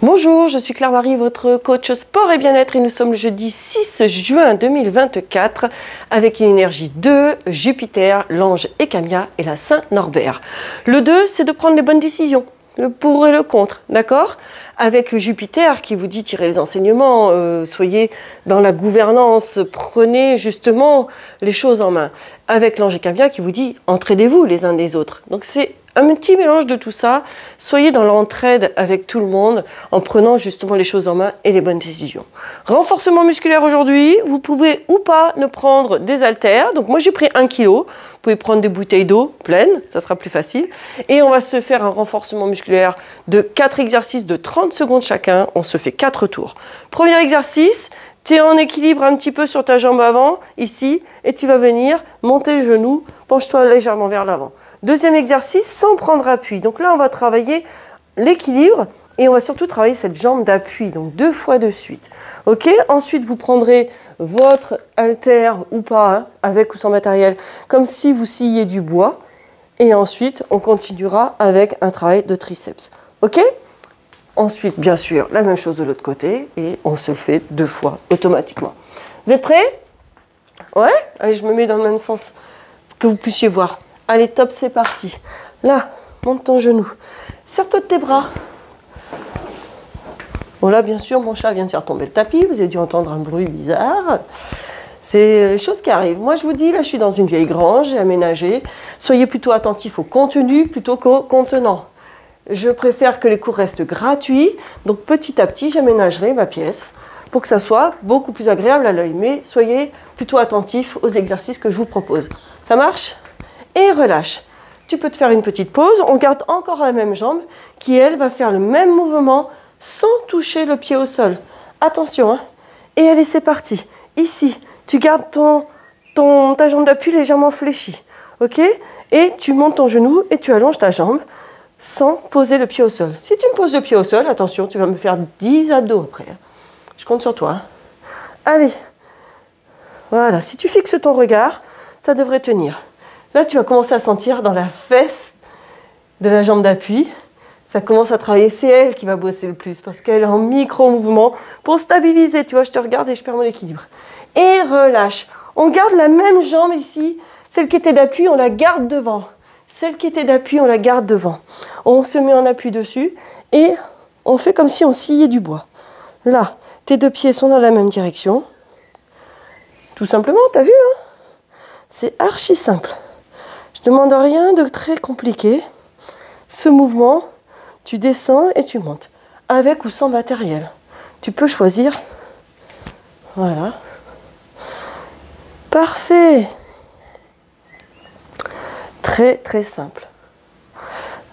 Bonjour, je suis Claire-Marie, votre coach sport et bien-être et nous sommes le jeudi 6 juin 2024 avec une énergie 2, Jupiter, l'ange Ekamiya et la Saint-Norbert. Le 2, c'est de prendre les bonnes décisions, le pour et le contre, d'accord? Avec Jupiter qui vous dit tirez les enseignements, soyez dans la gouvernance, prenez justement les choses en main. Avec l'ange Ekamiya qui vous dit entraidez-vous les uns des autres. Donc c'est un petit mélange de tout ça, soyez dans l'entraide avec tout le monde en prenant justement les choses en main et les bonnes décisions. Renforcement musculaire aujourd'hui, vous pouvez ou pas ne prendre des haltères, donc moi j'ai pris 1 kg, vous pouvez prendre des bouteilles d'eau pleines, ça sera plus facile. Et on va se faire un renforcement musculaire de 4 exercices de 30 secondes chacun, on se fait 4 tours. Premier exercice, tu es en équilibre un petit peu sur ta jambe avant, ici, et tu vas venir monter le genou, penche-toi légèrement vers l'avant. Deuxième exercice, sans prendre appui. Donc là, on va travailler l'équilibre et on va surtout travailler cette jambe d'appui, donc 2 fois de suite. Ok. Ensuite, vous prendrez votre haltère ou pas, hein, avec ou sans matériel, comme si vous sciez du bois. Et ensuite, on continuera avec un travail de triceps. Ok. Ensuite, bien sûr, la même chose de l'autre côté et on se le fait 2 fois automatiquement. Vous êtes prêts? Ouais? Allez, je me mets dans le même sens que vous puissiez voir. Allez, top, c'est parti. Là, monte ton genou. Serre-toi de tes bras. Bon, là, bien sûr, mon chat vient de faire tomber le tapis. Vous avez dû entendre un bruit bizarre. C'est les choses qui arrivent. Moi, je vous dis, là, je suis dans une vieille grange, j'ai aménagé. Soyez plutôt attentifs au contenu plutôt qu'au contenant. Je préfère que les cours restent gratuits. Donc, petit à petit, j'aménagerai ma pièce pour que ça soit beaucoup plus agréable à l'œil. Mais soyez plutôt attentifs aux exercices que je vous propose. Ça marche? Et relâche. Tu peux te faire une petite pause. On garde encore la même jambe qui, elle, va faire le même mouvement sans toucher le pied au sol. Attention, hein. Et allez, c'est parti. Ici, tu gardes ta jambe d'appui légèrement fléchie. Ok? Et tu montes ton genou et tu allonges ta jambe sans poser le pied au sol. Si tu me poses le pied au sol, attention, tu vas me faire 10 abdos après. Je compte sur toi. Hein. Allez. Voilà. Si tu fixes ton regard, ça devrait tenir. Là, tu vas commencer à sentir dans la fesse de la jambe d'appui. Ça commence à travailler. C'est elle qui va bosser le plus parce qu'elle est en micro-mouvement pour stabiliser. Tu vois, je te regarde et je perds mon équilibre. Et relâche. On garde la même jambe ici. Celle qui était d'appui, on la garde devant. Celle qui était d'appui, on la garde devant. On se met en appui dessus et on fait comme si on sciait du bois. Là, tes 2 pieds sont dans la même direction. Tout simplement, t'as vu, hein? C'est archi simple. Je ne demande rien de très compliqué. Ce mouvement, tu descends et tu montes. Avec ou sans matériel. Tu peux choisir. Voilà. Parfait. Très, très simple.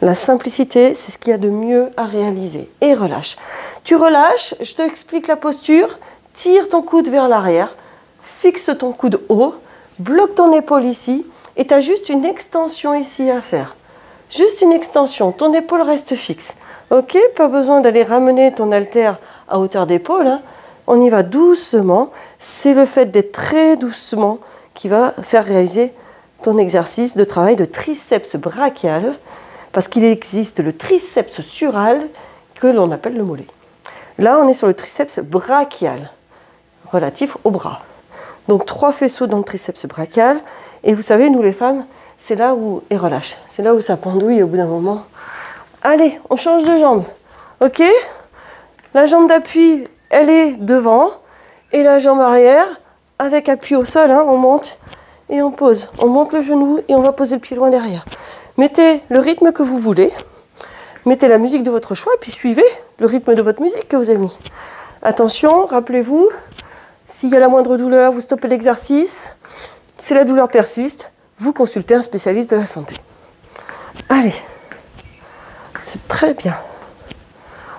La simplicité, c'est ce qu'il y a de mieux à réaliser. Et relâche. Tu relâches, je t'explique la posture. Tire ton coude vers l'arrière. Fixe ton coude haut. Bloque ton épaule ici. Et tu as juste une extension ici à faire. Juste une extension. Ton épaule reste fixe. Ok, pas besoin d'aller ramener ton haltère à hauteur d'épaule. Hein. On y va doucement. C'est le fait d'être très doucement qui va faire réaliser ton exercice de travail de triceps brachial. Parce qu'il existe le triceps sural que l'on appelle le mollet. Là, on est sur le triceps brachial, relatif au bras. Donc 3 faisceaux dans le triceps brachial. Et vous savez, nous les femmes, c'est là où elle relâche. C'est là où ça pendouille au bout d'un moment. Allez, on change de jambe. Ok? La jambe d'appui, elle est devant. Et la jambe arrière, avec appui au sol, hein, on monte et on pose. On monte le genou et on va poser le pied loin derrière. Mettez le rythme que vous voulez. Mettez la musique de votre choix et puis suivez le rythme de votre musique que vous avez mis. Attention, rappelez-vous, s'il y a la moindre douleur, vous stoppez l'exercice. Si la douleur persiste, vous consultez un spécialiste de la santé. Allez, c'est très bien.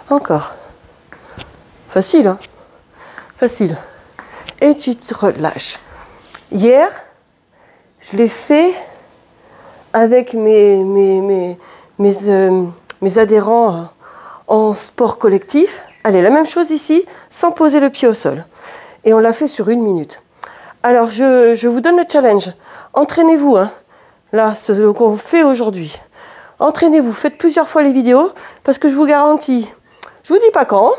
Encore. Facile, hein? Facile. Et tu te relâches. Hier, je l'ai fait avec mes adhérents en sport collectif. Allez, la même chose ici, sans poser le pied au sol. Et on l'a fait sur 1 minute. Alors, je vous donne le challenge. Entraînez-vous. Hein. là, ce qu'on fait aujourd'hui. Entraînez-vous, faites plusieurs fois les vidéos, parce que je vous garantis, je vous dis pas quand,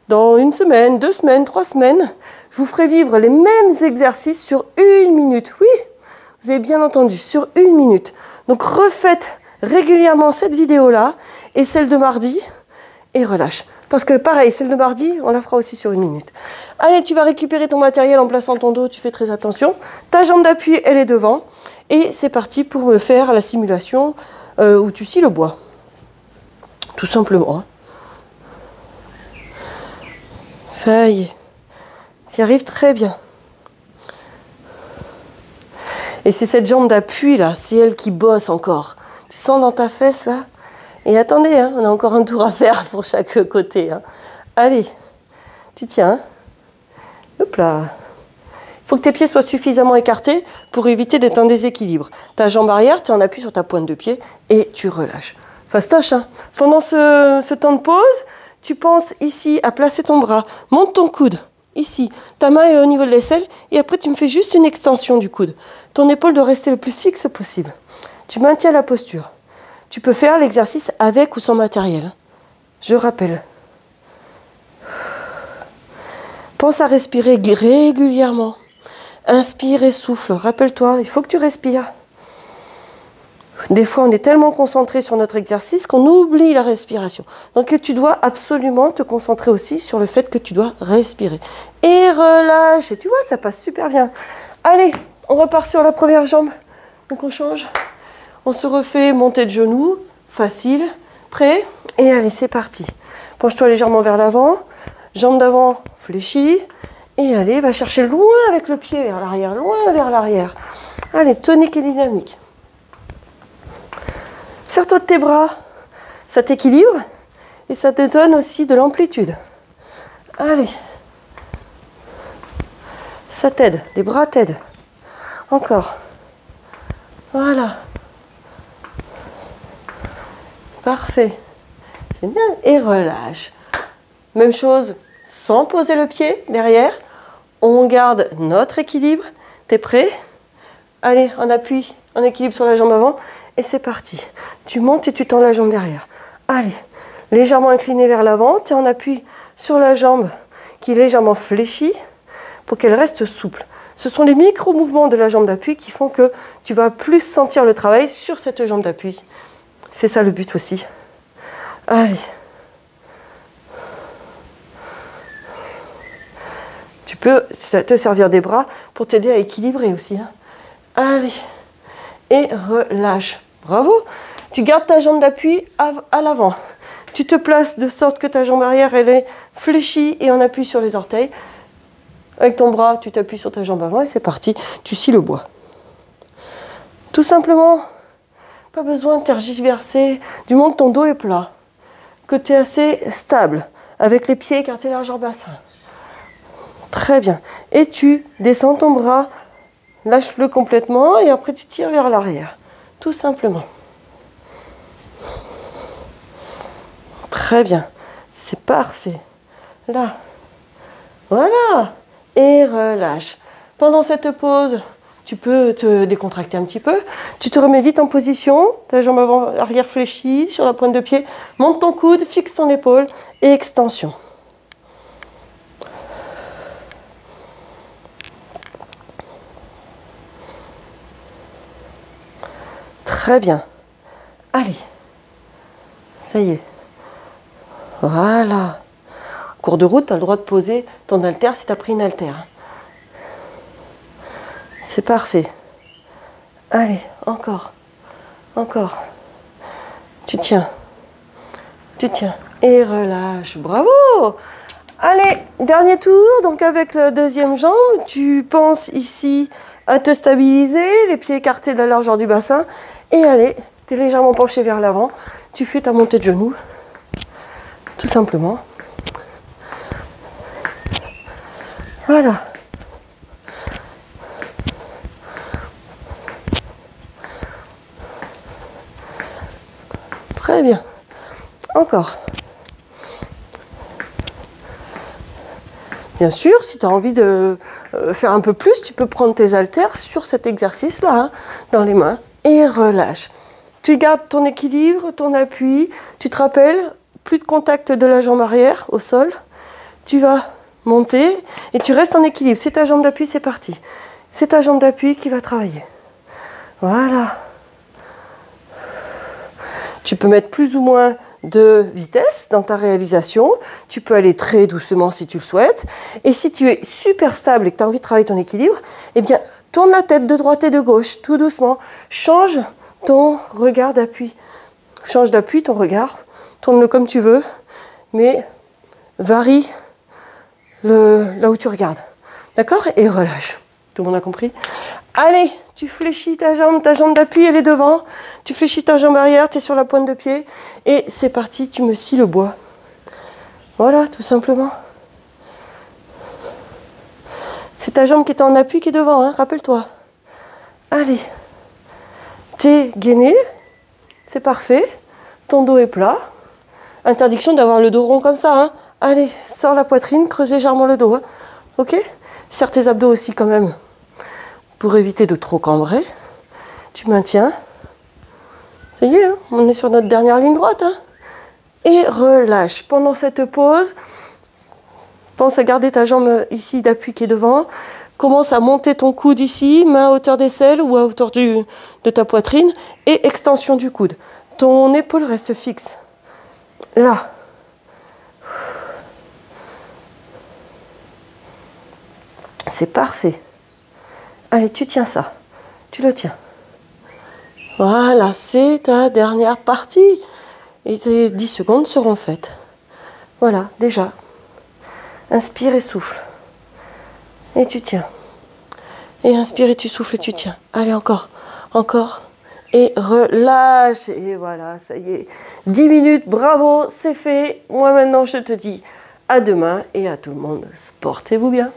dans 1 semaine, 2 semaines, 3 semaines, je vous ferai vivre les mêmes exercices sur 1 minute. Oui, vous avez bien entendu, sur 1 minute. Donc refaites régulièrement cette vidéo-là et celle de mardi et relâche. Parce que pareil, celle de mardi, on la fera aussi sur 1 minute. Allez, tu vas récupérer ton matériel en plaçant ton dos, tu fais très attention. Ta jambe d'appui, elle est devant. Et c'est parti pour me faire la simulation où tu scies le bois. Tout simplement. Ça y est. Tu y arrives très bien. Et c'est cette jambe d'appui là, c'est elle qui bosse encore. Tu sens dans ta fesse là? Et attendez, hein, on a encore un tour à faire pour chaque côté. Hein. Allez, tu tiens. Hein. Hop là. Il faut que tes pieds soient suffisamment écartés pour éviter d'être en déséquilibre. Ta jambe arrière, tu en appuies sur ta pointe de pied et tu relâches. Fastoche, hein. Pendant ce temps de pause, tu penses ici à placer ton bras. Monte ton coude, ici. Ta main est au niveau de l'aisselle et après tu me fais juste une extension du coude. Ton épaule doit rester le plus fixe possible. Tu maintiens la posture. Tu peux faire l'exercice avec ou sans matériel. Je rappelle. Pense à respirer régulièrement. Inspire et souffle. Rappelle-toi, il faut que tu respires. Des fois, on est tellement concentré sur notre exercice qu'on oublie la respiration. Donc, tu dois absolument te concentrer aussi sur le fait que tu dois respirer. Et relâche. Et tu vois, ça passe super bien. Allez, on repart sur la première jambe. Donc, on change. On se refait montée de genoux. Facile. Prêt? Et allez, c'est parti. Penche-toi légèrement vers l'avant. Jambe d'avant fléchie. Et allez, va chercher loin avec le pied vers l'arrière. Loin vers l'arrière. Allez, tonique et dynamique. Serre-toi de tes bras, ça t'équilibre et ça te donne aussi de l'amplitude. Allez, ça t'aide, les bras t'aident. Encore. Voilà. Parfait. Génial. Et relâche. Même chose, sans poser le pied derrière. On garde notre équilibre. T'es prêt? Allez, en appui, en équilibre sur la jambe avant. Et c'est parti. Tu montes et tu tends la jambe derrière. Allez, légèrement incliné vers l'avant. Tu es en appui sur la jambe qui est légèrement fléchie pour qu'elle reste souple. Ce sont les micro-mouvements de la jambe d'appui qui font que tu vas plus sentir le travail sur cette jambe d'appui. C'est ça le but aussi. Allez. Tu peux te servir des bras pour t'aider à équilibrer aussi. Hein. Allez. Et relâche. Bravo. Tu gardes ta jambe d'appui à l'avant. Tu te places de sorte que ta jambe arrière elle est fléchie et on appuie sur les orteils. Avec ton bras, tu t'appuies sur ta jambe avant et c'est parti. Tu scies le bois. Tout simplement. Pas besoin de tergiverser. Du moment que ton dos est plat. Que tu es assez stable. Avec les pieds écartés largeur bassin. Très bien. Et tu descends ton bras. Lâche-le complètement et après tu tires vers l'arrière. Tout simplement. Très bien. C'est parfait. Là. Voilà. Et relâche. Pendant cette pause, tu peux te décontracter un petit peu. Tu te remets vite en position. Ta jambe avant, arrière fléchie sur la pointe de pied. Monte ton coude, fixe ton épaule et extension. Très bien. Allez. Ça y est. Voilà. En cours de route, tu as le droit de poser ton haltère si tu as pris une haltère. C'est parfait. Allez, encore. Encore. Tu tiens. Tu tiens. Et relâche. Bravo! Allez, dernier tour. Donc avec la deuxième jambe, tu penses ici à te stabiliser, les pieds écartés de la largeur du bassin. Et allez, tu es légèrement penché vers l'avant. Tu fais ta montée de genoux. Tout simplement. Voilà. Très bien. Encore. Bien sûr, si tu as envie de faire un peu plus, tu peux prendre tes haltères sur cet exercice-là, hein, dans les mains, et relâche. Tu gardes ton équilibre, ton appui, tu te rappelles, plus de contact de la jambe arrière au sol, tu vas monter et tu restes en équilibre. C'est ta jambe d'appui, c'est parti. C'est ta jambe d'appui qui va travailler. Voilà. Tu peux mettre plus ou moins de vitesse dans ta réalisation. Tu peux aller très doucement si tu le souhaites. Et si tu es super stable et que tu as envie de travailler ton équilibre, eh bien, tourne la tête de droite et de gauche, tout doucement. Change ton regard d'appui. Change d'appui, ton regard. Tourne-le comme tu veux, mais varie là où tu regardes. D'accord? Et relâche. Tout le monde a compris? Allez, tu fléchis ta jambe d'appui, elle est devant. Tu fléchis ta jambe arrière, tu es sur la pointe de pied. Et c'est parti, tu me scies le bois. Voilà, tout simplement. C'est ta jambe qui est en appui qui est devant, hein, rappelle-toi. Allez. T'es gainé, c'est parfait. Ton dos est plat. Interdiction d'avoir le dos rond comme ça, hein. Allez, sors la poitrine, creuse légèrement le dos, hein. Ok? Serre tes abdos aussi quand même. Pour éviter de trop cambrer, tu maintiens. Ça y est, hein, on est sur notre dernière ligne droite. Hein, et relâche. Pendant cette pause, pense à garder ta jambe ici d'appui qui est devant. Commence à monter ton coude ici, main à hauteur d'aisselle ou à hauteur de ta poitrine. Et extension du coude. Ton épaule reste fixe. Là. C'est parfait. Allez, tu tiens ça. Tu le tiens. Voilà, c'est ta dernière partie. Et tes 10 secondes seront faites. Voilà, déjà. Inspire et souffle. Et tu tiens. Et inspire et tu souffles et tu tiens. Allez, encore. Encore. Et relâche. Et voilà, ça y est. 10 minutes, bravo, c'est fait. Moi maintenant, je te dis à demain. Et à tout le monde, portez-vous bien.